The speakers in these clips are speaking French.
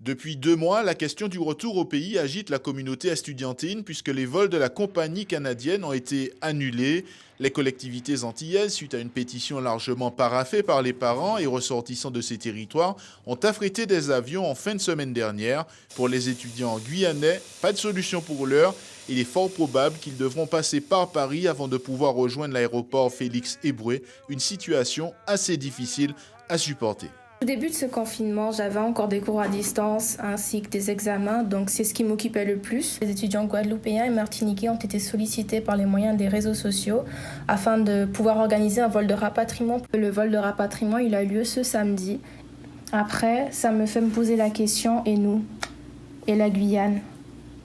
Depuis 2 mois, la question du retour au pays agite la communauté estudiantine puisque les vols de la compagnie canadienne ont été annulés. Les collectivités antillaises, suite à une pétition largement paraphée par les parents et ressortissants de ces territoires, ont affrété des avions en fin de semaine dernière. Pour les étudiants guyanais, pas de solution pour l'heure. Il est fort probable qu'ils devront passer par Paris avant de pouvoir rejoindre l'aéroport Félix-Éboué, une situation assez difficile à supporter. Au début de ce confinement, j'avais encore des cours à distance ainsi que des examens, donc c'est ce qui m'occupait le plus. Les étudiants guadeloupéens et martiniquais ont été sollicités par les moyens des réseaux sociaux afin de pouvoir organiser un vol de rapatriement. Le vol de rapatriement, il a lieu ce samedi. Après, ça me fait me poser la question, et nous? Et la Guyane?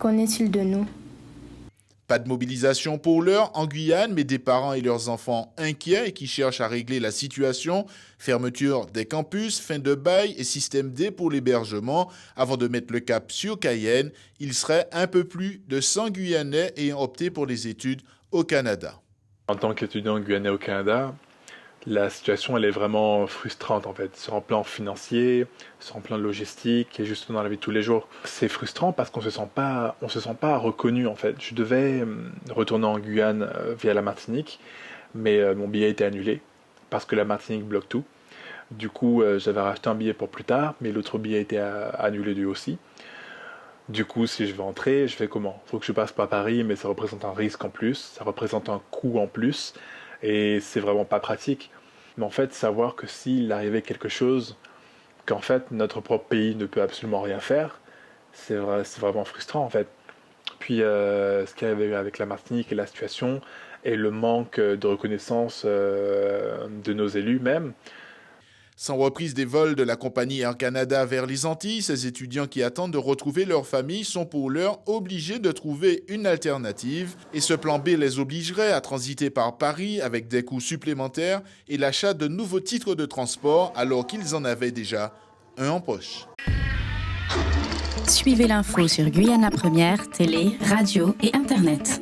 Qu'en est-il de nous? Pas de mobilisation pour l'heure en Guyane, mais des parents et leurs enfants inquiets et qui cherchent à régler la situation. Fermeture des campus, fin de bail et système D pour l'hébergement. Avant de mettre le cap sur Cayenne, il serait un peu plus de 100 Guyanais ayant opté pour les études au Canada. En tant qu'étudiant guyanais au Canada, la situation elle est vraiment frustrante en fait, sur un plan financier, sur un plan logistique et juste dans la vie de tous les jours. C'est frustrant parce qu'on se sent pas reconnu en fait. Je devais retourner en Guyane via la Martinique, mais mon billet a été annulé parce que la Martinique bloque tout. Du coup, j'avais racheté un billet pour plus tard, mais l'autre billet a été annulé lui aussi. Du coup, si je veux entrer, je fais comment? Il faut que je passe par Paris, mais ça représente un risque en plus, ça représente un coût en plus, et c'est vraiment pas pratique. Mais en fait, savoir que s'il arrivait quelque chose, qu'en fait notre propre pays ne peut absolument rien faire, c'est vraiment frustrant en fait. Puis ce qui arrive avec la Martinique et la situation, et le manque de reconnaissance de nos élus même. Sans reprise des vols de la compagnie Air Canada vers les Antilles, ces étudiants qui attendent de retrouver leur famille sont pour l'heure obligés de trouver une alternative. Et ce plan B les obligerait à transiter par Paris avec des coûts supplémentaires et l'achat de nouveaux titres de transport alors qu'ils en avaient déjà un en poche. Suivez l'info sur Guyana Première, télé, radio et Internet.